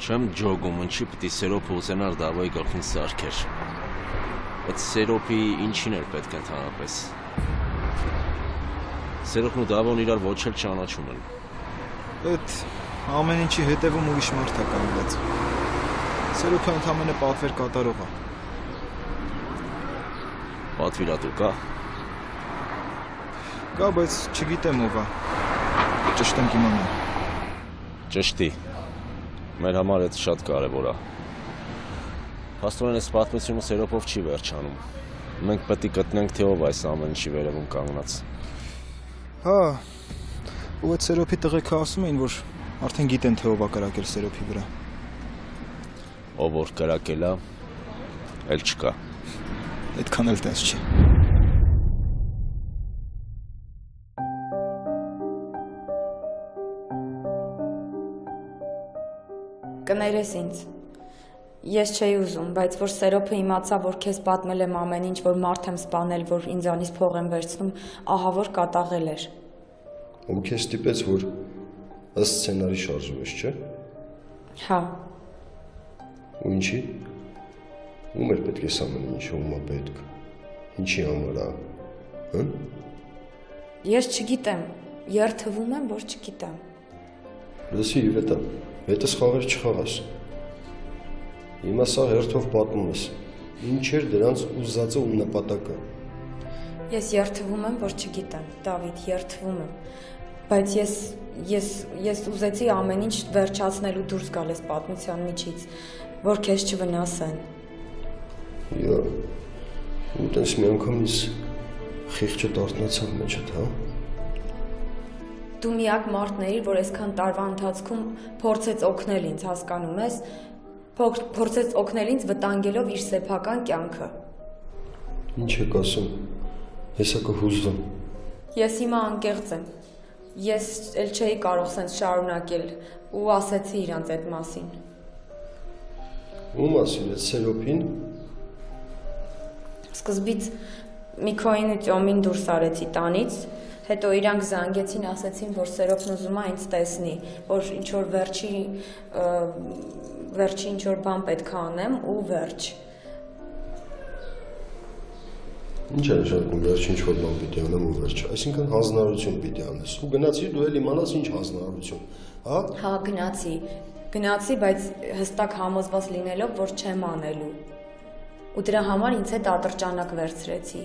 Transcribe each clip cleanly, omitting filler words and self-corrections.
Չեմ ջոգում, ինչի պիտի Սերոպը ուզենար Դավոյի գլխին սարքեր։ Այդ Սերոպի ինչին էր պետք ընդհանրապես։ Սերոպն ու Դավոն իրար ոչ էլ ճանաչում են։ Այդ ամեն ինչի հետևում ուրիշ մարդ է կանգնած։ Սերոպը ընդամենը պատվեր կատարող է։ Պատվիրատու կա։ Կա, բայց չգիտեմ ով է։ Ճշտ եմ կիմանամ։ Ճշտի։ Մեր համար այդ շատ կարևոր է։ Փաստորեն այս պատմությունը Սերոպով չի վերջանում։ Մենք պետք է գտնենք, թե ով այս ամեն ինչի վերևում կանգնած։ Հա, ու այդ Սերոպի տղեկը ասում էին, որ արդեն գիտեն, թե ով է կրակել Սերոպի վրա։ Ով որ կրակել է, էլ չկա։ Այդքան էլ տես չի։ Կներես ինձ, ես չէի ուզում, բայց որ Սերոպը իմացա, որ քեզ պատմել եմ ամեն ինչ, որ մարդ եմ սպանել, որ ինձանից փող եմ վերցնում, ահա որ կատաղել էր։ Ու քեզ ստիպեց, որ ըստ սցենարի շարժվես, չէ՞։ Հա։ Ու ինչի։ Ում էր պետք է ամեն ինչը, ում է պետք։ Ինչի համար է, հա։ Ես չգիտեմ, երթվում եմ, որ չգիտեմ։ Լսի, Իվետա, հետս խաղեր չխաղաս։ Հիմա սա հերթով պատմում ես։ Ինչ էր դրանց ուզածը ու նպատակը։ Ես երթվում եմ, որ չգիտեմ, Դավիթ, երթվում եմ։ Բայց ես ուզեցի ամեն ինչ վերջացնել ու դուրս գալ այս պատմության միջից, որ քեզ չվնասեն։ Յա, ու տես մի անգամից խիղճը դարտնացավ մեջդ, հա։ Դու միակ մարդն էիր, որ այսքան տարվա ընթացքում փորձեց օգնել ինձ, հասկանում ես, փորձեց օգնել ինձ վտանգելով իր սեփական կյանքը։ Ինչ եք ասում, հեսա կհուզվեմ։ Ես հիմա անկեղծ եմ, ես էլ չէի կարող սենց շարունակել ու ասեցի իրանց այդ մասին։ Ու մասին, այդ Սերոպին։ Սկզբից Միքոյին ու Տյոմին դուրս արեցի տանից, հետո իրանք զանգեցին, ասեցին, որ Սերոպն ուզում է ինձ տեսնի, որ ինչ-որ վերջի ինչ-որ բան պետք է անեմ ու վերջ։ Ինչ է նշանակում վերջ ինչ-որ բան պիտի անեմ ու վերջ, այսինքն հանձնարարություն պիտի անես, ու գնացի դու էլ իմանաս ինչ հանձնարարություն, հա։ Հա, գնացի, բայց հստակ համոզված լինելով, որ չեմ անելու։ Ու դրա համար ինձ հետ ատրճանակ վերցրեցի։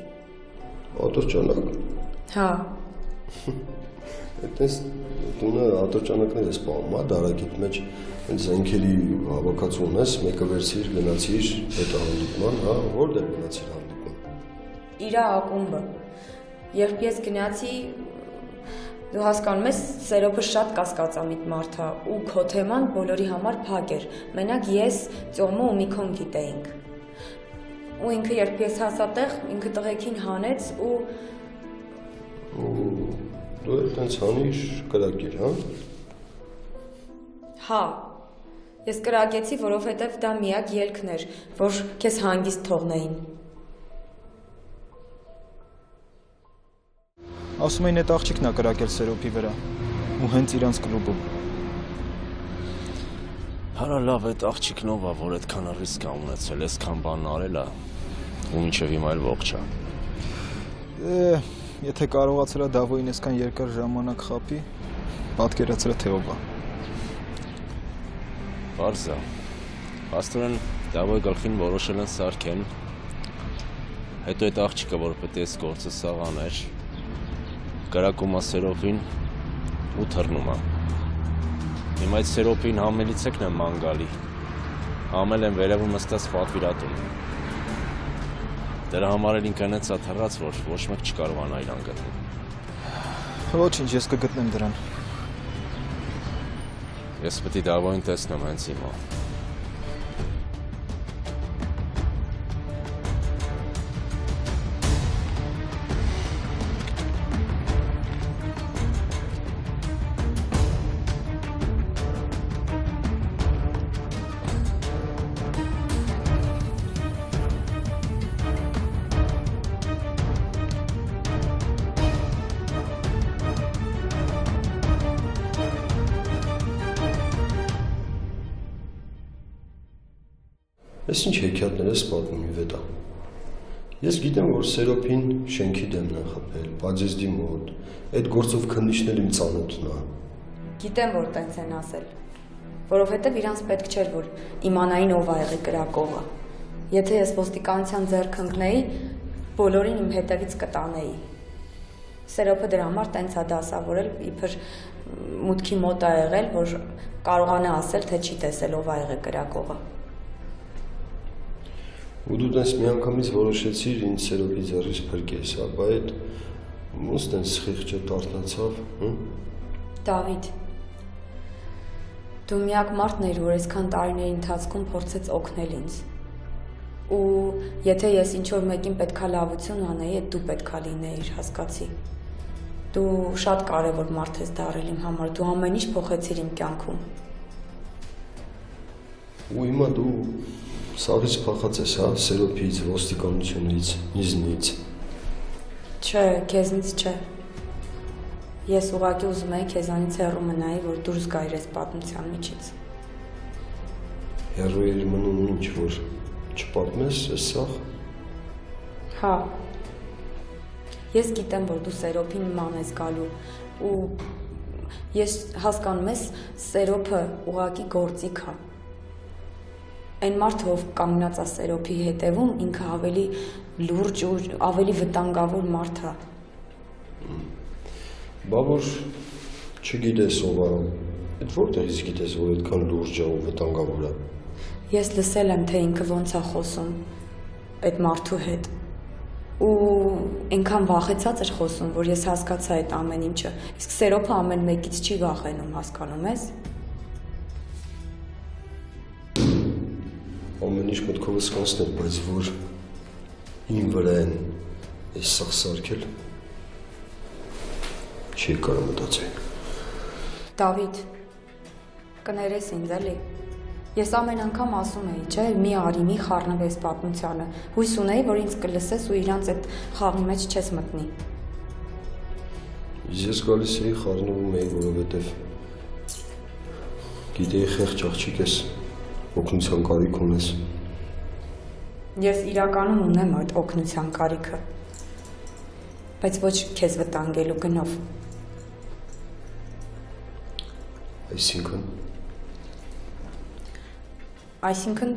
Ատրճանակ։ Հա։ Այդպես դունը ատրճանակներ ես պահում, հա, դարակիտ մեջ զենքերի հավաքածու ունես, մեկը վերցիր, գնացիր, հետո հանդիպման, հա, որտեղ գնացիր հանդիպման։ Իրա ակումբը։ Երբ ես գնացի, դու հասկանում ես, Սերոպը շատ կասկածամիտ մարդ է, ու քո թեման բոլորի համար փակ էր։ Մենակ ես, Ծոմը ու Միքոն գիտեինք։ Ու ինքը երբ ես հասա տեղ, ինքը տղեկին հանեց ու դու էլ տենց հանիր կրակիր, հա։ Հա, ես կրակեցի, որովհետև դա միակ ելքն էր, որ քեզ հանգիստ թողնեին։ Ասում էին, այդ աղջիկն է կրակել Սերոպի վրա, ու հենց իրանց կլուբում։ Հարա լավ, այդ աղջիկն ով է, որ այդքան ռիսկ է ունեցել, այսքան բան արել է, ու մինչև հիմա էլ ողջ է։ Եթե կարողացել է Դավոյին այսքան երկար ժամանակ խաբի, պատկերացրել թե ով է։ Պարզ է։ Փաստորեն Դավոյի գլխին որոշել են սարքեն, հետո այդ աղջիկը, որ պետք է այս գործը սաղ աներ, կրակում է Սերոպին ու թռնում է։ Հիմա այդ Սերոպին համելիցեկն եմ ման գալի, համել են վերևում նստած պատվիրատուն։ Դրա համար էլ ինքն էնց է թռած, որ ոչ մեկ չկարողանա իրան գտնել։ Ոչինչ, ես կգտնեմ դրան։ Ես պետք է Դավոյին տեսնեմ հենց հիմա։ Ես ինչ հեքիաթներ ես պատմում Իվետա։ Ես գիտեմ, որ Սերոփին շենքի դեմն է խփել, Բաջեզդի մոտ, այդ գործով քննիչներ իմ ծանոթն է։ Գիտեմ, որ տենց են ասել, որովհետև իրանց պետք չէր, որ իմանային ով ա եղել կրակողը։ Եթե ես ոստիկանության ձեռք ընկնեի, բոլորին իմ հետևից կտանեի։ Սերոփը դրա համար տենց ա դասավորել, իբր մուտքի մոտ ա եղել, որ կարողանա ասել, թե չի տեսել ով ա եղել կրակողը։ Ու դու տենց միանգամից որոշեցիր ինձ Սերոփի ձեռից փրկես, ապա այդ ոնց տենց խիղճը տարտնացավ, Դավիթ, դու միակ մարդն ես, որ այսքան տարիների ընթացքում փորձեց օգնել ինձ։ Ու եթե ես ինչ-որ մեկին պետքա լավություն անեի, այդ դու պետքա լինեիր, հասկացի։ Դու շատ կարևոր մարդ ես դառել իմ համար, դու ամեն ինչ փոխեցիր իմ կյանքում։ Ու հիմա դու սաղից փախած ես, հա, Սերոփից, ոստիկանությունից, ինձնից։ Չէ, քեզնից չէ։ Ես ուղղակի ուզում եի քեզանից հեռու մնայի, որ դուրս գայր այս պատմության միջից։ Հեռու էր մնում ինչ, որ չպատմես այս սաղ։ Հա։ Ես գիտեմ, որ դու Սերոփին ման ես գալու ու ես հասկանում ես, Սերոփը ուղղակի գործիք է։ Այն մարդը, ով կանգնած է Սերոփի հետևում, ինքը ավելի լուրջ ու ավելի վտանգավոր մարդ է։ Բա որ չգիտես ով է, այդ որտեղից գիտես, որ այդքան լուրջ է ու վտանգավոր է։ Ես լսել եմ, թե ինքը ոնց է խոսում այդ մարդու հետ։ Ու այնքան վախեցած էր խոսում, որ ես հասկացա այդ ամեն ինչը։ Իսկ Սերոփը ամեն մեկից չի վախենում, հասկանում ես։ Ամեն ինչ մտքովս կանցնել, բայց որ իմ վրա են այս սաղ սարքել, չի կարող մտածել։ Դավիթ, կներես ինձ էլի։ Ես ամեն անգամ ասում էի, չէ, մի արի, մի խառնվես պատմությանը։ Հույս ունեի, որ ինձ կլսես ու իրանց այդ խաղի մեջ չես մտնի։ Ես գալիս էի խառնվում էի, որովհետև գիտեի խեղճ աղջիկ ես, օգնության կարիք ունես։ Ես իրականում ունեմ այդ օգնության կարիքը, բայց ոչ քեզ վտանգելու գնով։ Այսինքն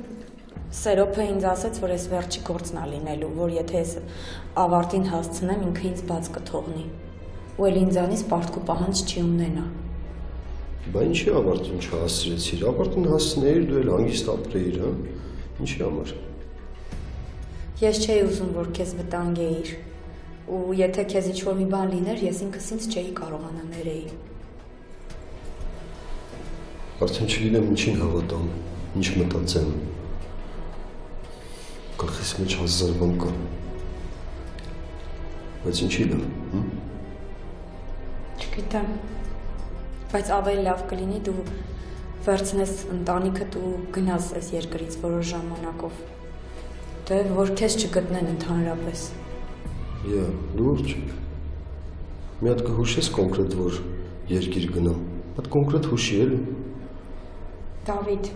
Սերոփը ինձ ասեց, որ ես վերջի գործն ա լինելու, որ եթե ես ավարտին հասցնեմ, ինքը ինձ բաց կթողնի։ Ու էլ ինձանից պարտքու պահանջ չի ունենա։ Բա ինչի ավարտին չհասցրեցիր, ավարտին հասցնեիր, դու էլ հանգիստ ապրեիր, հա, ինչի համար։ Ես չէի ուզում, որ քեզ վտանգեիր, ու եթե քեզ ինչ-որ մի բան լիներ, ես ինքս ինձ չէի կարողանա ներեի։ Արդեն չգիտեմ ինչին հավատամ, ինչ մտածեմ, գլխիս մեջ հազար բան կա, բայց ինչի լավ, Չգիտեմ, բայց ավելի լավ կլինի դու վերցնես ընտանիքդ ու գնաս այս երկրից որոշ ժամանակով, դե որ քեզ չգտնեն ընդհանրապես։ Լուրջ, մի հատ կհուշես կոնկրետ, որ երկիր գնամ, հատ կոնկրետ հուշի էլ։ Դավիթ,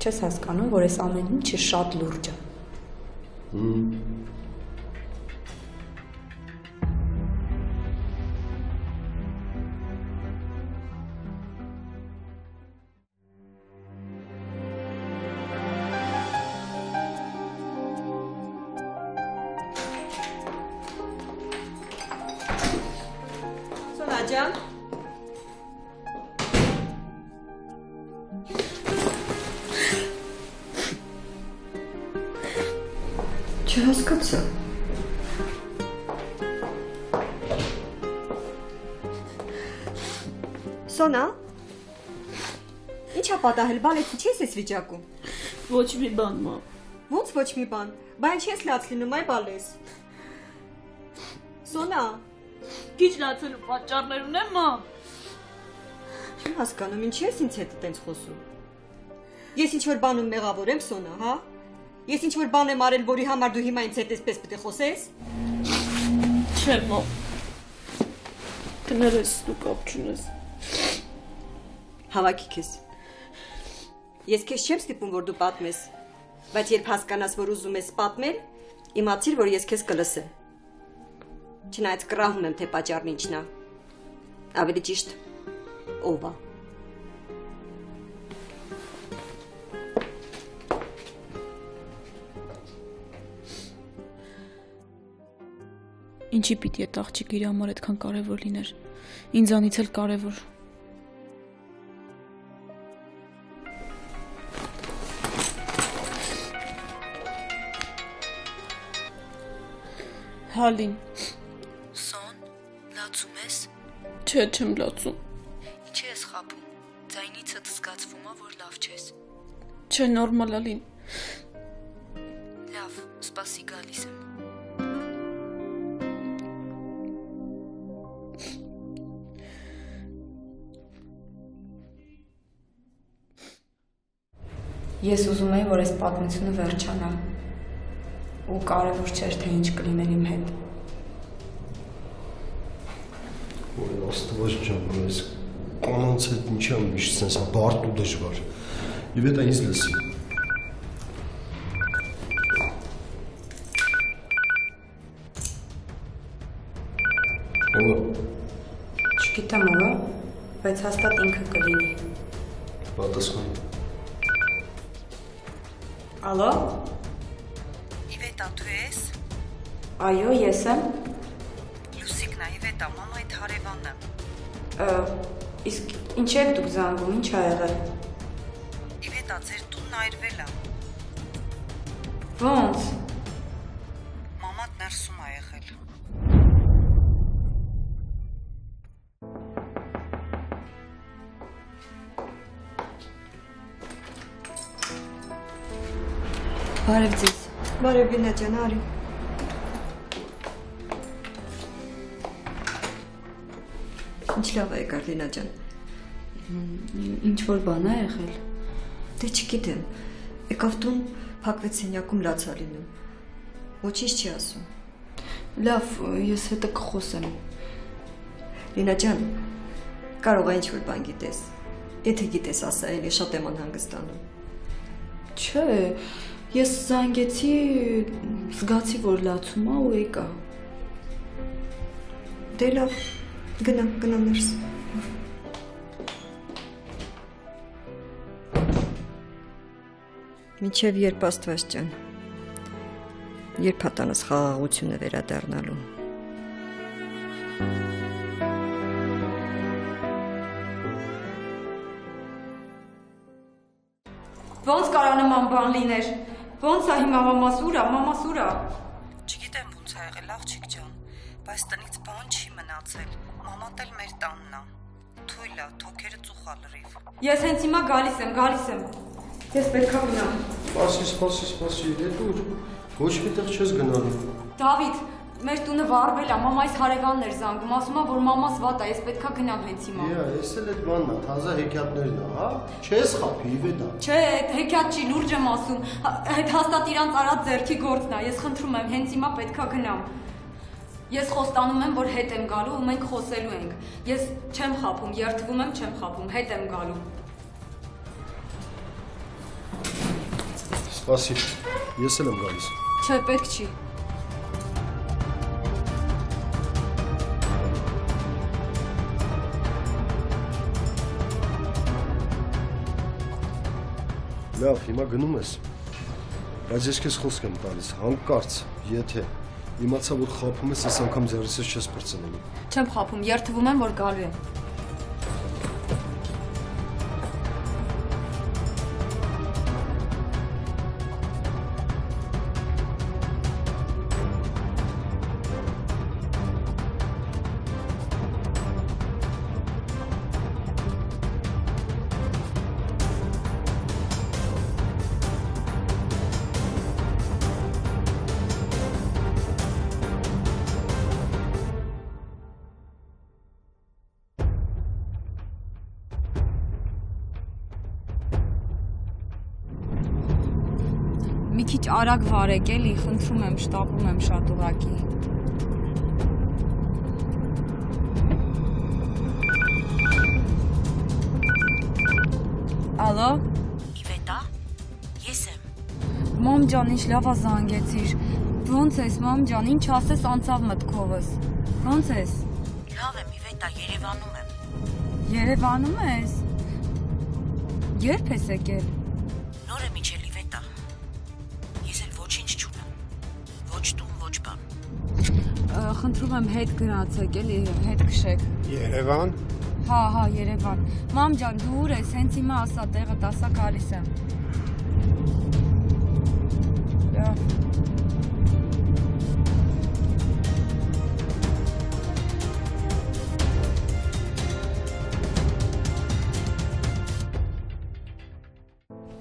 չես հասկանում, որ այս ամեն ինչը շատ լուրջ է։ Սոնաջան, Չհասկացա։ Սոնա, ի՞նչ ա պատահել, բալեթի չես ես վիճակում։ Ոչ մի բան, մամ։ Ոնց ոչ մի բան, բա ինչ ես լաց լինում, այ բալես։ Սոնա, Քիչ լացելու պատճառներ ունեմ, մամ։ չեմ հասկանում, ինչ ես ինձ հետ տենց խոսում։ Ես ինչ-որ բանում մեղավոր եմ, Սոնա, հա։ Ես ինչ-որ բան եմ արել, որի համար դու հիմա ինձ հետ էսպես պետք է խոսես։ Չէ, մամ։ Կներես, դու կապ չունես։ Հավաքի քեզ։ Ես քեզ չեմ ստիպում, որ դու պատմես։ Բայց երբ հասկանաս, որ ուզում ես պատմել, իմացիր, որ ես քեզ կլսեմ։ Չնայած կռահում եմ, թե պատճառն ինչն է։ Ավելի ճիշտ, ով է։ Ինչի պիտի այդ աղջիկը իր համար այդքան կարևոր լիներ։ Ինձանից էլ կարևոր։ Հալին։ Սոն, լացում ես։ Չէ, չեմ լացում։ Ինչի ես խաբում։ Ձայնիցդ զգացվում է, որ լավ չես։ Չէ, նորմալ Ալին։ Լավ, սպասի գալիս եմ։ Ես ուզում էի, որ այս պատմությունը վերջանա։ Ու կարևոր չէր, թե ինչ կլիներ իմ հետ։ Որ Աստված ջան, այս կանանց հետ ինչի է միշտ sense բարդ ու դժվար։ Իվետա ինձ լսի։ Ո՞վ։ Չգիտեմ ով է, բայց հաստատ ինքը կլինի։ Պատասխան։ Ալո։ Իվետա, դու ես։ Այո, ես եմ։ Լուսիկն է, Իվետա, մամայդ հարևանն է։ Իսկ ինչ եք դուք զանգում, ինչ ա եղել։ Իվետա, ձեր տունն այրվել է։ Ոնց։ Մամատ ներսում է եղել։ Բարև ձեզ։ Բարև Լինա ջան, արի։ Ինչ լավ է եկար Լինա ջան։ Ինչ որ բան ա եղել։ Դե չգիտեմ։ Եկավ տուն, փակվեց սենյակում լաց ա լինում։ Ոչինչ չի ասում։ Լավ, ես հետը կխոսեմ։ Լինա ջան, կարող է ինչ-որ բան գիտես։ Եթե գիտես, ասա, էլի շատ եմ անհանգստանում։ Չէ, ես զանգեցի, զգացի, որ լացում ա ու եկա։ Դե լավ, գնա ներս։ Մինչև երբ Աստված ջան։ Երբ հատանս խաղաղությունը վերադառնալու։ Ոնց կարա նման բան լիներ։ Ոնց ա հիմա մամաս ուր ա, մամաս ուր ա։ Չգիտեմ ոնց ա եղել, աղջիկ ջան, բայց տնից բան չի մնացել։ Մամատ էլ մեր տանն է։ Թույլ է, թոքերը ծուխա լրիվ։ Ես հենց հիմա գալիս եմ։ Ես պետքա գնամ։ Սպասի, հետ ուր։ Ոչ միտեղ չես գնալու։ Դավիթ, մեր տունը վառվել ա, մամայիս հարևանն էր զանգում, ասում ա, որ մամաս վատ ա, ես պետքա գնամ հենց հիմա։ Ես էլ այդ բանն է, թազա հեքիաթներն է, հա։ Չես խափի, Իվետա։ Չէ, այդ հեքիաթ չի, լուրջ եմ ասում։ Այդ հաստատ իրանց արած ձեռքի գործն ա, ես խնդրում եմ, հենց հիմա պետքա գնամ։ Ես խոստանում եմ, որ հետ եմ գալու ու մենք խոսելու ենք։ Ես չեմ խափում, երդվում եմ, չեմ խափում, հետ եմ գալու։ Սպասի, ես էլ եմ գալիս։ Չէ, պետք չի։ Լավ, հիմա գնում ես։ Բայց ես քեզ խոսք եմ տալիս, հանկարծ, եթե իմացա, որ խափում ես, այս անգամ ձեռքս չես բրցնելու։ Չեմ խափում, երդվում եմ, որ գալու եմ։ Մի քիչ արագ վարեք էլի, խնդրում եմ, շտապում եմ շատ ուղակի։ Ալո, Իվետա, ես եմ։ Մամ ջան, ինչ լավ զանգեցիր։ Ոնց ես, մամ ջան, ինչ ասես անցավ մտքովս։ Ոնց ես։ Լավ եմ, Իվետա, Երևանում եմ։ Երևանում ես։ Երբ ես եկել։ Նոր եմ իջել, Իվետա։ Ես էլ ոչինչ չունեմ։ Ոչ տուն, ոչ բան։ Խնդրում եմ հետ գնացեք, էլի հետ քշեք։ Երևան։ Հա, Երևան։ Մամ ջան, դու ուր ես, հենց հիմա ասա տեղը, ասա գալիս եմ։ Լավ։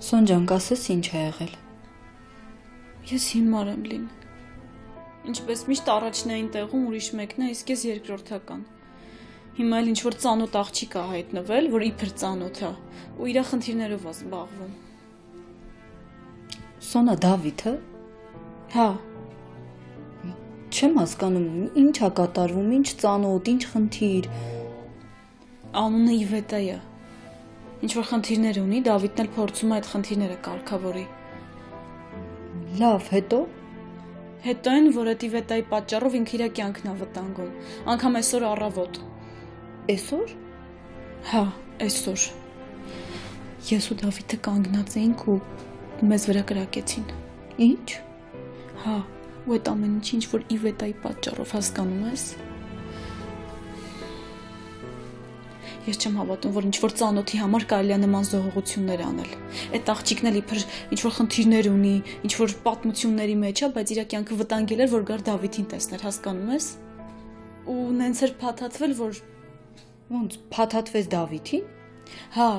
Սոն ջան, կասես ինչ է եղել։ Ես հիմար եմ լին։ Ինչպես միշտ առաջնային տեղում ուրիշ մեկն է, իսկ ես երկրորդական։ Հիմա էլ ինչ-որ ծանոթ աղջիկ է հայտնվել, որ իբր ծանոթ է, ու իր խնդիրներով է զբաղվում։ Սոնա Դավիթը։ Հա, Չեմ հասկանում, ինչ է կատարվում, ինչ ծանոթ, ինչ խնդիր։ անունը Իվետա է։ Ինչ-որ խնդիրներ ունի, Դավիթն էլ փորձում է այդ խնդիրները կարգավորի։ Լավ, հետո։ Հետո այն, որ այդ Իվետայի պատճառով ինքը իր կյանքն է վտանգում, անգամ այսօր առավոտ։ Էսօր։ Հա, այսօր։ Ես ու Դավիթը կանգնած էինք ու մեզ վրա կրակեցին։ Ինչ։ Հա, ու այդ ամեն ինչ որ Իվետայի պատճառով, հասկանում ես։ Ես չեմ հավատում, որ ինչ-որ ծանոթի համար կարելի է նման զոհողություններ անել։ Այդ աղջիկն էլ իբր ինչ-որ խնդիրներ ունի, ինչ-որ պատմությունների մեջ է, բայց իր կյանքը վտանգել էր, որ գար Դավիթին տեսներ, հասկանում ես։ Ու նենց էր փաթաթվել, որ Ոնց փաթաթվեց Դավիթին։ հա,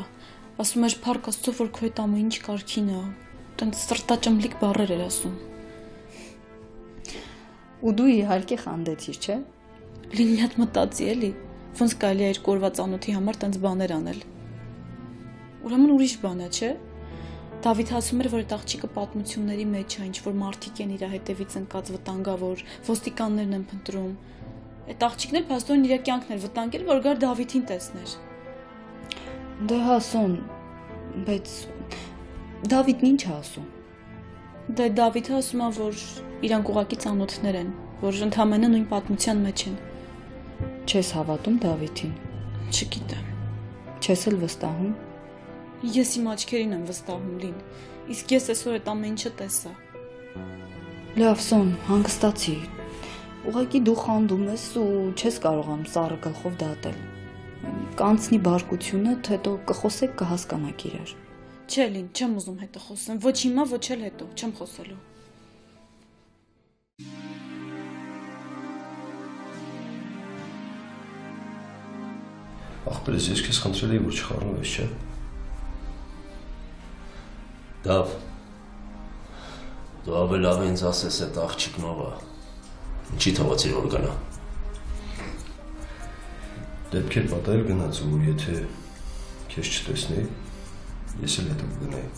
ասում էր փառք Աստծո, որ քո այդ ամեն ինչ կարգին է։ Տենց սրտաճմլիկ բառեր էր ասում։ Ու դու իհարկե խանդեցիր, չէ։ Լին մի հատ մտածի էլի, ոնց կարելի է երկու օրվա ծանոթի համար տենց բաներ անել։ Ուրեմն ուրիշ բան է, չէ։ Դավիթը ասում էր, որ այդ աղջիկը պատմությունների մեջ է, ինչ որ մարդիկ են իր հետևից ընկած վտանգավոր, ոստիկաններն են փնտրում։ Այդ աղջիկն էլ փաստորեն իր կյանքն էր վտանգել, որ գար Դավիթին տեսներ։ Դե հա, Սոն, բայց Դավիթն ինչ է ասում։ Դե Դավիթը ասում է, որ իրանք ուղակի ծանոթներ են, որ ընդհանրապես նույն պատմության մեջ են։ Չես հավատում Դավիթին։ Չգիտեմ։ Չես էլ վստահում։ Ես իմ աչքերին եմ վստահում, Լին։ Իսկ ես այսօր այդ ամեն ինչը տեսա։ Լավ, Սոն, հանգստացի։ Ուղղակի դու խանդում ես ու չես կարողանում սառը գլխով դատել։ Կանցնի բարկությունդ, հետո կխոսեք, կհասկանաք իրար։ Չէ, Լին, չեմ ուզում հետո խոսեմ, ոչ հիմա, ոչ էլ հետո, չեմ խոսելու։ Ախպերս, ես քեզ խնդրել էի, որ չխառնվես, չէ։ Դավ, դու ավելի լավ ինձ ասես այդ աղջիկն ով է։ Ինչի թողացիր որ գնա։ Դեպք էր պատահել գնաց, ու եթե քեզ չտեսնեի, ես էլ հետո կգնայի։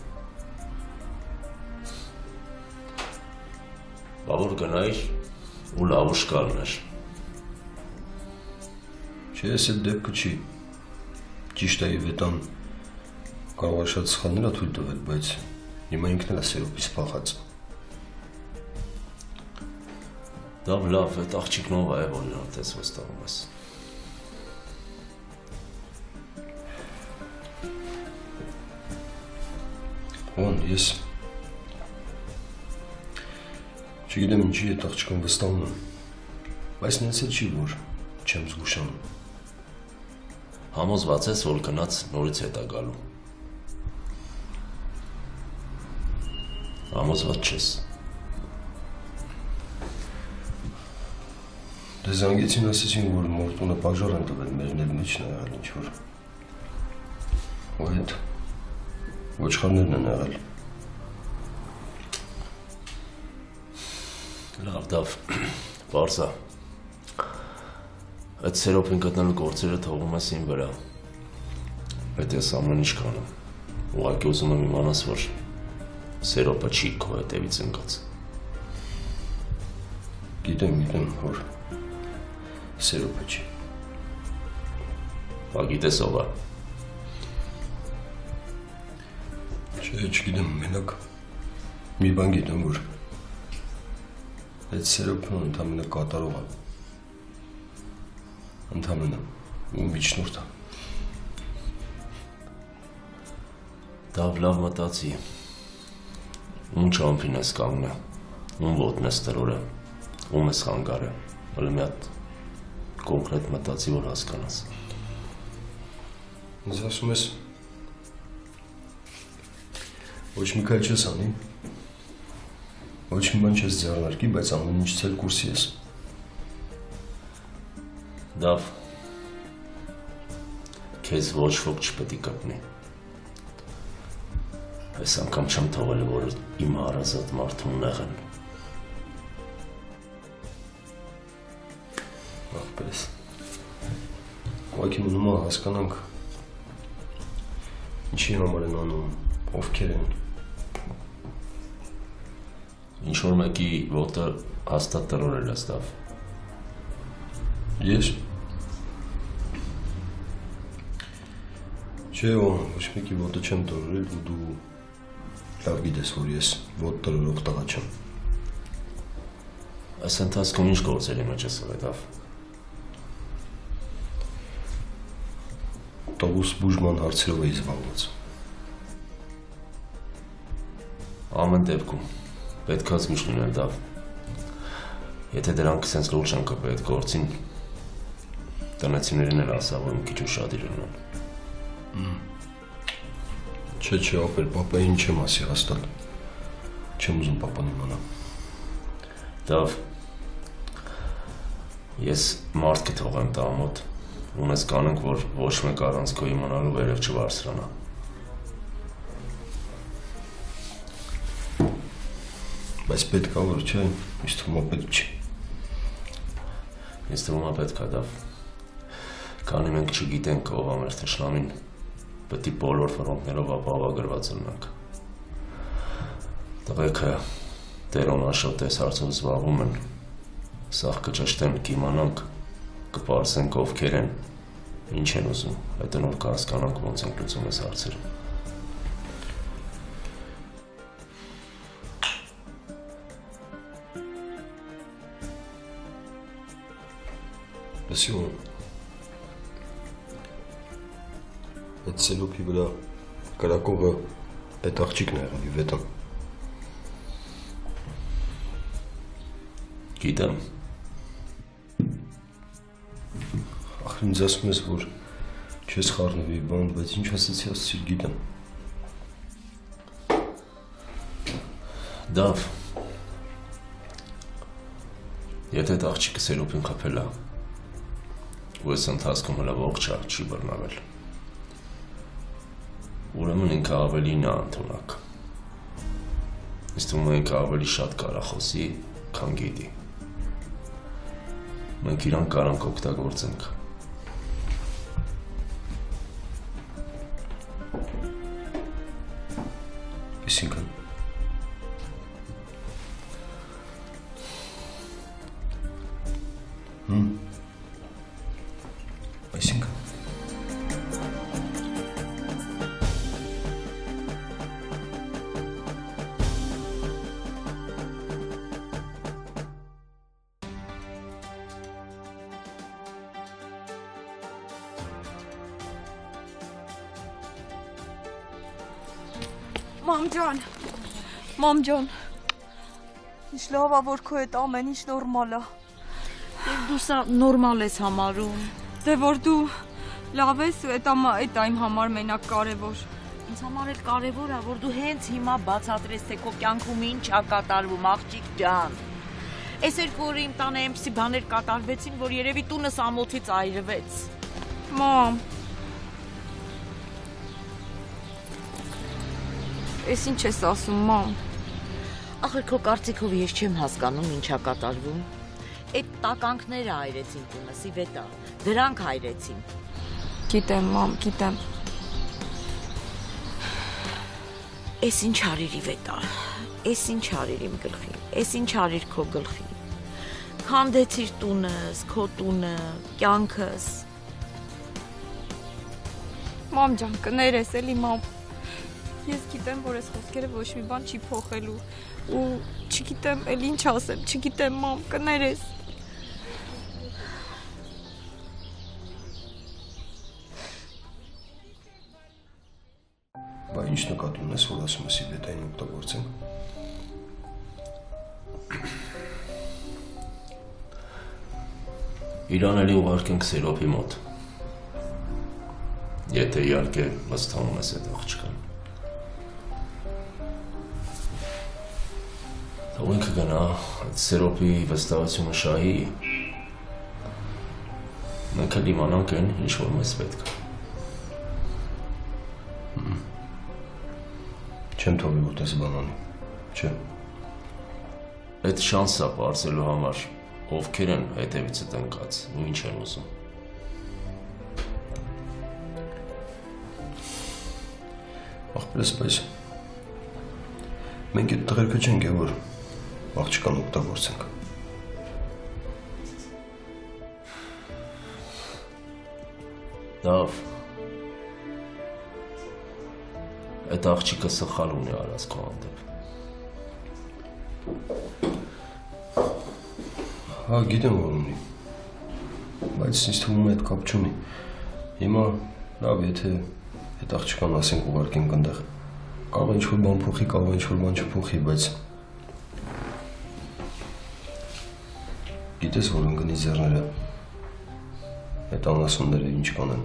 Բա որ գնայիր ու լավ ուշ կալներ։ Չէ, ես էլ դեպքը չի։ Ճիշտ է, Իվետան կարող է շատ սխալներ թույլ տվել, բայց հիմա ինքն էլ է սերոպից փախած։ Դավ լավ, այդ աղջիկն ով է, որ իրան տես վստահում ես։ Ո՞ն, ես չգիտեմ ինչի այդ աղջկան վստահում եմ, բայց նենց էլ չի, որ չեմ զգուշանում։ Համոզված ես, որ գնաց նորից հետ է գալու։ Համոզված չես։ Դե զանգեցին ասեցին, որ մորտունը պաժար են տվել, մերն էլ մեջն է եղել ինչ-որ։ Ու հետ ոչխարներն են եղել։ Լավ, Դավ, պարզա։ Այդ սերոպին գտնելու գործերը թողում ես իմ վրա։ Այդ ես ամեն ինչ կանում։ Ուղղակի ուզում եմ իմանաս, որ սերոպը չի քո հետևից ընկած։ Գիտեմ, որ սերոպը չի։ Բա գիտես ով է։ Չէ, չգիտեմ, մենակ Մի բան գիտեմ, որ այդ Սերոբյանը ընդամենը կատարող է։ Ընդամենը ու միջնորդ է։ Դավ լավ մտածի։ Ում ճամփին ես կանգնը, ում ոտն ես տրորը, ում ես խանգարը, հələ մի հատ կոնկրետ մտածի, որ հասկանաս։ Ինձ ասում ես, ոչ մի քայլ չես անի, ոչ մի բան չես ձեռնարկի, բայց ամեն ինչից էլ կուրսի ես։ Դավ, քեզ ոչ ոք չպետք է կպնի։ Այս անգամ չեմ թողել, որ իմ հարազատ մարդուն նեղեն։ Ախպերս, ուղղակի մնում է հասկանանք, ինչի համար են անում, ովքեր են։ Ինչ-որ մեկի ոտը հաստատ տրորել ես, Դավ։ Ես։ Չէ, ոչ մեկի ոտը չեմ տրորել ու դու լավ գիտես, որ ես ոտ տրորող տղա չեմ։ Այս ընթացքում ինչ գործերի մեջ ես եղել, Դավ։ Տովուս բուժման հարցերով էի զբաղված։ Ամեն դեպքում պետք է զգուշ լինել, Դավ։ Եթե դրանք սենց լուրջ են կպել այդ գործին, տնեցիներին էլ ասա, որ մի քիչ ուշադիր լինեն։ Չէ, ապեր, պապային չեմ ասի հաստատ։ Չեմ ուզում պապան իմանա։ Դավ, ես մարդ կթողեմ տա մոտ, ու մեզ կանենք, որ ոչ մեկ առանց քո իմանալու վերև չբարձրանա։ Բայց պետք է որ չէ, ինձ թվում է պետք չի։ Ինձ թվում է պետք է, Դավ։ Քանի մենք չգիտենք ով է մեր թշնամին, պետք է բոլոր ֆրոնտներով ապահովագրված լինենք։ Տղեկը Տերոն Աշոտես հարցով զբաղվում են, սաղ կճշտեն, կիմանանք, կպարսենք ովքեր են, ինչ են ուզում, հետո նոր կհասկանանք ոնց ենք լուծում այս հարցերը։ Լսի ու այդ Սերոբի վրա կրակողը այդ աղջիկն է եղել, Իվետան։ Գիտեմ։ Ախր ինձ ասում ես, որ չես խառնվի բան, բայց ինչ ասացի գիտեմ։ Դավ, եթե այդ աղջիկը Սերոբին խփել է, ու այս ընթացքում հələ ողջ է, չի բռնավել, ուրեմն ինքը ավելին է ընդունակ։ Ինձ թվում է ինքը ավելի շատ կարախոսի, քան գիտի։ Մենք իրան կարանք օգտագործենք։ Այսինքն Այսինքն Մամ ջան, ինչ լավ է, որ քո հետ ամեն ինչ նորմալ է։ Դու սա նորմալ ես համարում։ Դե որ դու լավ ես, այդ այն համար մենակ կարևոր։ Ինձ համար էլ կարևոր է, որ դու հենց հիմա բացատրես, թե քո կյանքում ինչ է կատարվում, աղջիկ ջան։ Այս երկու օրը իմ տանը այնպիսի բաներ կատարվեցին, որ երևի տունս ամոթից այրվեց։ Մամ, Էս ինչ ես ասում, մամ։ Ախր քո կարծիքով ես չեմ հասկանում ինչա կատարվում։ Այդ տականքները այրեցին տունս, Իվետա, դրանք այրեցին։ Գիտեմ, մամ, գիտեմ։ Էս ինչ արիր, Իվետա, էս ինչ արիր իմ գլխին, էս ինչ արիր քո գլխին։ Քանդեցիր տունս, քո տունը, կյանքս։ Մամ ջան, կներես էլի, մամ։ Ես գիտեմ, որ այս խոսքերը ոչ մի բան չի փոխելու, ու չգիտեմ էլ ինչ ասեմ, չգիտեմ մամ, կներես։ Բա ինչ նկատի ունես, որ ասում ես Իվետային օգտագործենք։ Իրան էլի ուղարկենք Սերոպի մոտ։ Եթե իհարկե վստահում ես այդ աղջկան։ Թող ինքը գնա, այդ Սերոպի վստահությունը շահի։ Մենք էլ իմանանք այն, ինչ որ մեզ պետք է։ Չեմ թողի, որ տես բան անի, չէ։ Այդ շանսը պարզելու համար ովքեր են հետևիցդ ընկած ու ինչ են ուզում։ Ախպերս, բայց մենք այդ տղերքը չենք է, որ աղջկան օգտագործենք։ Լավ։ Այդ աղջիկը սխալ ունի արած քո հանդեպ։ Հա, գիտեմ, որ ունի, բայց ինձ թվում է այդ կապ չունի։ Հիմա լավ, եթե այդ աղջկան ասենք ուղարկենք այնտեղ, կարող է ինչ-որ բան փոխի, կարող է ինչ-որ բան չփոխի, բայց գիտես, որ ընկնի ձեռները, այդ անասունները ինչ կանեն,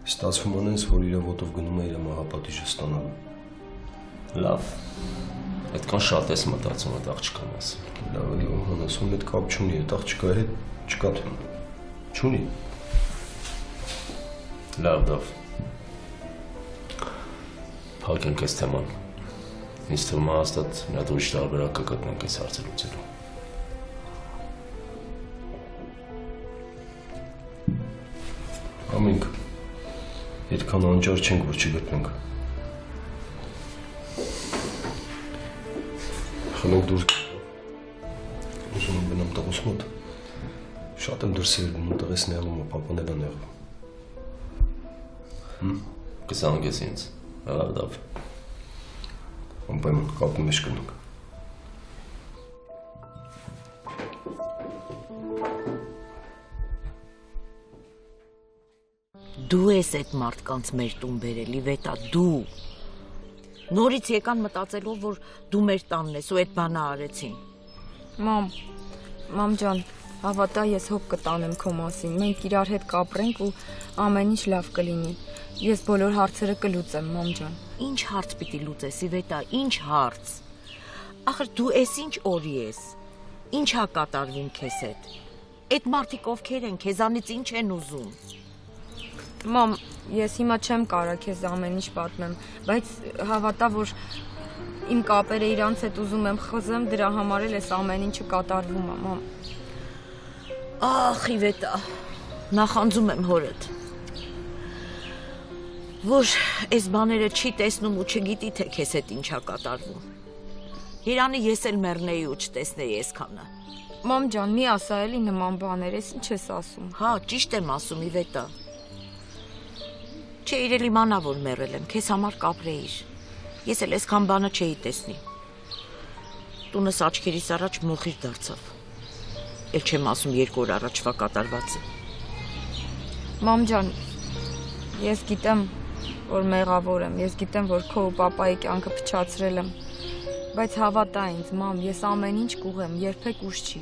ստացվում անենց, որ իր ոտով գնում է իր մահապատիժը ստանալու։ Լավ, այդքան շատ ես մտածում այդ աղջկա մասին։ Լավ, անասուն այդ կապ չունի, այդ աղջկա հետ չկա թեմ, չունի։ Լավ, փակենք այս թեման։ Ինձ թվում է հաստատ մի հատ ուրիշ տարբերակ կգտնենք այս հարցը լուծելու։ Ամենք այդքան անճար չենք, որ չգտնենք։ Խմենք դուրս ուզում եմ գնամ տղուս մոտ։ Շատ եմ դուրս երգում ու տղես նեղում ու պապանել է նեղում։ Կզանգես ինձ, լավ։ Անպայման կապի մեջ գնանք։ Դու ես այդ մարդկանց մեր տուն բերել, Իվետա, դու։ Նորից եկան մտածելով, որ դու մեր տանն ես ու այդ բանը արեցին։ Մամ ջան, հավատա ես հոգ կտանեմ քո մասին, մենք իրար հետ կապրենք ու ամեն ինչ լավ կլինի։ Ես բոլոր հարցերը կլուծեմ, մամ ջան։ Ինչ հարց պիտի լուծես, Իվետա, ինչ հարց։ Ախր դու ես ինչ օրի ես։ Ինչա կատարվում քեզ հետ։ Այդ մարդիկ ովքեր են, քեզանից ինչ են ուզում։ Մամ, ես հիմա չեմ կարա քեզ ամեն ինչ պատմեմ, բայց հավատա, որ իմ կապերը իրանց հետ ուզում եմ խզեմ, դրա համար էլ էս ամեն ինչը կատարվում է, մամ։ Ախ, Իվետա, նախանձում եմ հորդ, որ այս բաները չի տեսնում ու չգիտի, թե քեզ հետ ինչա կատարվում։ Երանի ես էլ մեռնեի ու չտեսնեի այսքանը։ Մամ ջան, մի ասա էլի նման բաներ, ես ինչ ես ասում։ Հա, ճիշտ եմ ասում, Իվետա։ Չէ, իրել իմանա, որ մեռել եմ, քեզ համար կապրեիր։ Ես էլ այսքան բանը չէի տեսնի։ Տունս աչքերիս առաջ մոխիր դարձավ։ Էլ չեմ ասում 2 օր առաջվա կատարվածը։ Մամ ջան, ես գիտեմ, որ մեղավոր եմ, ես գիտեմ, որ քո ու պապայի կյանքը փչացրել եմ, բայց հավատա ինձ, մամ, ես ամեն ինչ կուղեմ, երբեք ուշ չի։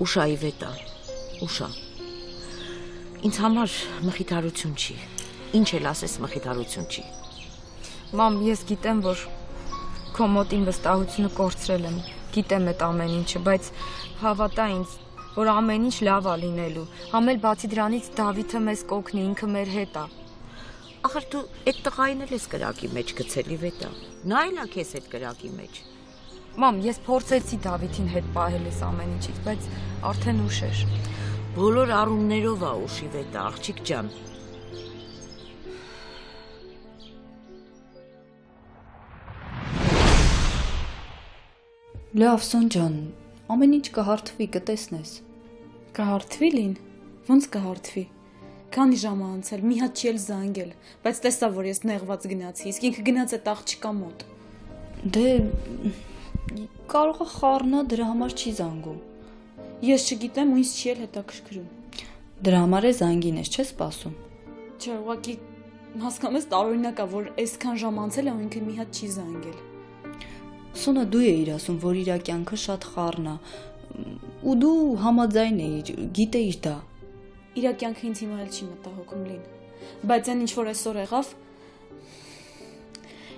Ուշա, Իվետա, ուշա։ Ինձ համար մխիթարություն չի, ինչ էլ ասես մխիթարություն չի։ Մամ, ես գիտեմ, որ քո մոտ իմ վստահությունը կորցրել եմ, գիտեմ այդ ամեն ինչը, բայց հավատա ինձ, որ ամեն ինչ լավ է լինելու, համ էլ բացի դրանից Դավիթը մեզ կօգնի, ինքը մեր հետ է։ Ախր դու այդ տղային էլ ես կրակի մեջ գցել, Իվետա, նա էլ է քեզ հետ կրակի մեջ։ Մամ, ես փորձեցի Դավիթին հետ պահել այս ամեն ինչից, բայց արդեն ուշ էր։ Բոլոր առումներով է ուշ, Իվետա, աղջիկ ջան։ Լավ, Սոն ջան, ամեն ինչ կհարթվի, կտեսնես։ Կհարթվի լին, ոնց կհարթվի։ Քանի ժամ է անցել, մի հատ չի էլ զանգել, բայց տեսա, որ ես նեղված գնացի, իսկ ինքը գնաց այդ աղջկա մոտ։ Դե Կարող է խառնա, դրա համար չի զանգում։ Ես չգիտեմ ու ինձ չի էլ հետաքրքրում։ Դրա համար է զանգին ես, չես սպասում։ Չէ, ուղղակի հասկանում ես տարօրինակ է, որ այսքան ժամ անցել է ու ինքը մի հատ չի զանգել։ Սոնա դու էիր ասում, որ իր կյանքը շատ խառն է, ու դու համաձայն էիր, գիտեիր դա։ Իր կյանքը ինձ հիմա էլ չի մտահոգում լին։ Բայց այն ինչ որ այսօր եղավ,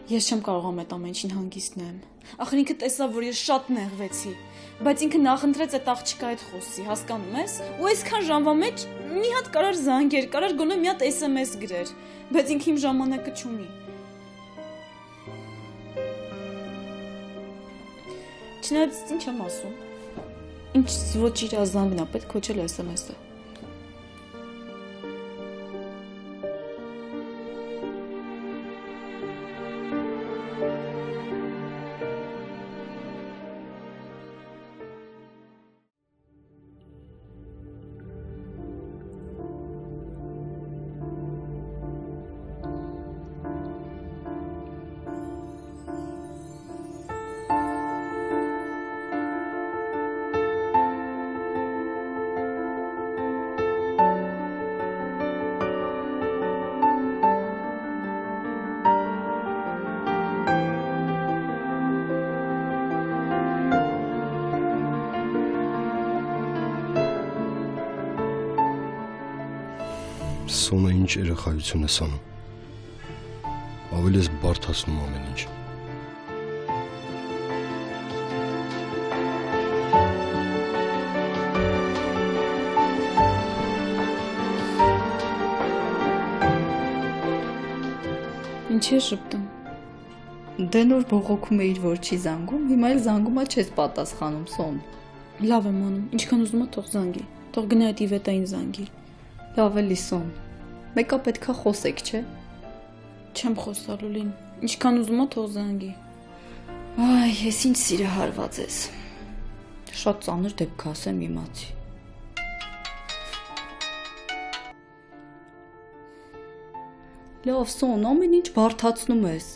ես չեմ կարողանում այդ ամեն ինչին հանգիստնեմ։ Ախր ինքը տեսավ, որ ես շատ նեղվեցի, բայց ինքը նախընտրեց այդ աղջկա հետ խոսի, հասկանում ես։ Ու այսքան ժամվա մեջ մի հատ կարար զանգեր, կարար գոնե մի հատ SMS գրեր, բայց ինքը իմ ժամանակը չունի։ Չնայած ինչ եմ ասում։ Ինչ ոչ իր ազանգն է, պետք կոչել SMS-ը։ Սոնա ինչ երեխայություն ես անում։ Ավելի ես բարդացնում ամեն ինչ։ Ինչ է շփտում։ Դե նոր բողոքում էիր, որ չի զանգում, հիմա էլ զանգում է չես պատասխանում, Սոն։ Լավ եմ անում, ինչքան ուզում է թող զանգի, թող գնա այդ Իվետային զանգի։ Լավ էլի, Սոն։ Մեկա պետքա խոսեք, չէ։ Չեմ խոսալու լին, ինչքան ուզում է թող զանգի։ Այ, ես ինչ սիրահարված ես։ Շատ ծանր դեպք ասեմ իմացի։ Լավ, Սոն, ամեն ինչ բարդացնում ես։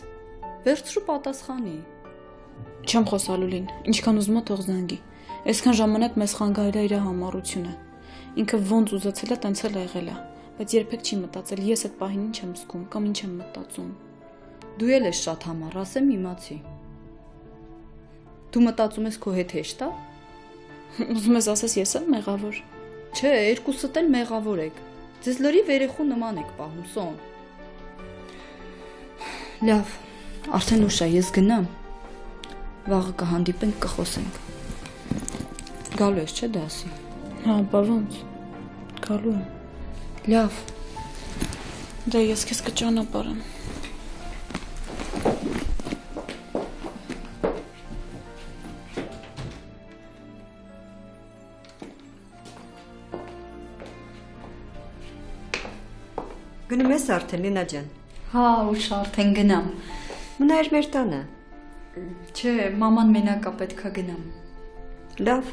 Վերցրու պատասխանի։ Չեմ խոսալու լին, ինչքան ուզում է թող զանգի։ Այսքան ժամանակ մեզ խանգարել է իր համառությունը։ Ինքը ոնց ուզեցել է, տենց էլ եղել է, բայց երբեք չի մտածել ես այդ պահին ինչ եմ զգում կամ ինչ եմ մտածում։ Դու էլ ես շատ համառ, ասեմ իմացի։ Դու մտածում ես քո հետ հեշտ է։ Ուզում ես ասես ես եմ մեղավոր։ Չէ, երկուսդ էլ մեղավոր եք։ Ձեզ լրիվ երեխու նման եք պահում, Սոն։ Լավ, արդեն ուշ է, ես գնամ։ Վաղը կհանդիպենք, կխոսենք։ Գալու ես, չէ՞ դասի։ Հա, բա ոնց։ Գալու եմ։ Լավ։ Դե ես քեզ կճանապարհեմ։ Գնում ես արդեն, Լինա ջան։ Հա, ուշ արդեն գնամ։ Մնայր մեր տանը։ Չէ, մաման մենակ է, պետքա գնամ։ Լավ։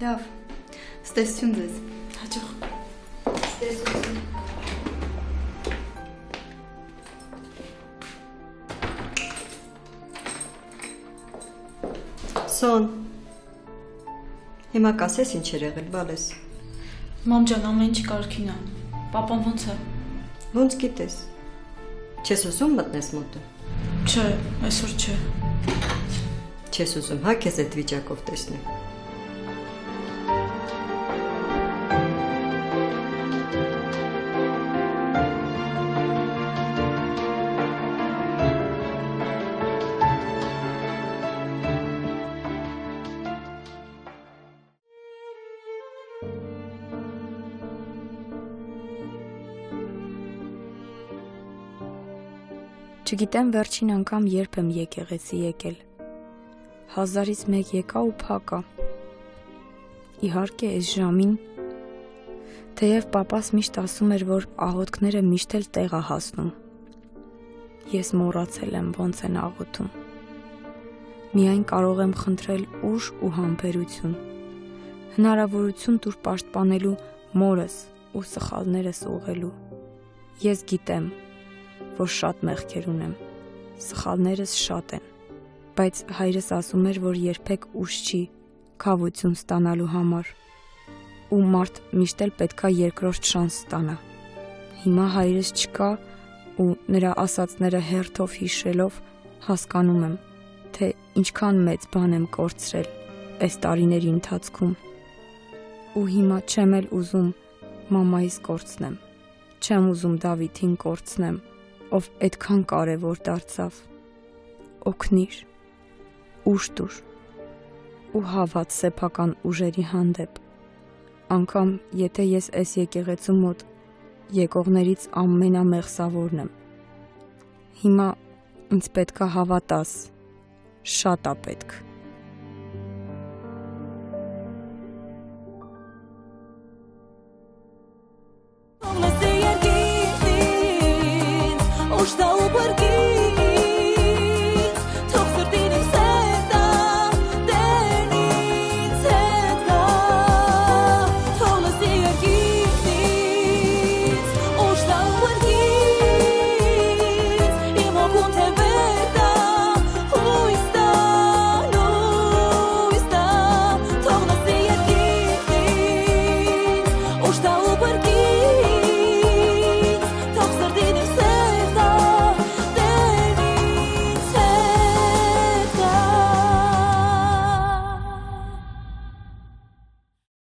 Լավ։ Ստեսություն ձեզ։ Հաջող։ Ստեսություն։ Սոն։ Հիմա կասես ինչ էր եղել, բալես։ Մամ ջան, ամեն ինչ կարգին է։ Պապան ոնց է։ Ոնց գիտես։ Չես ուզում մտնես մոտը։ Չէ, այսօր չէ։ Չես ուզում, հա քեզ այդ վիճակով տեսնեմ։ Չգիտեմ վերջին անգամ երբ եմ եկեղեցի եկել։ 1000-ից մեկ եկա ու փակա։ Իհարկե այս ժամին, թեև պապաս միշտ ասում էր, որ աղոթքները միշտ էլ տեղ է հասնում։ Ես մոռացել եմ ոնց են աղոթում։ Միայն կարող եմ խնդրել ուժ ու համբերություն։ Հնարավորություն տուր պաշտպանելու մորս ու սխալներս ուղղելու։ Ես գիտեմ, որ շատ մեղքեր ունեմ, սխալներս շատ են, Բայց հայրս ասում էր, որ երբեք ուշ չի քավություն ստանալու համար։ Ու մարդ միշտ էլ պետքա երկրորդ շանս ստանա։ Հիմա հայրս չկա ու նրա ասածները հերթով հիշելով հասկանում եմ, թե ինչքան մեծ բան եմ կորցրել այս տարիների ընթացքում։ Ու հիմա չեմ էլ ուզում մամայիս կորցնեմ։ Չեմ ուզում Դավիթին կորցնեմ, ով այդքան կարևոր դարձավ։ Օգնիր, ուժ տուր ու հավատ սեփական ուժերի հանդեպ։ Անկամ եթե ես այս եկեղեցու մոտ եկողներից ամենամեղսավորն եմ։ Հիմա ինձ պետքա հավատաս, շատ ա պետք։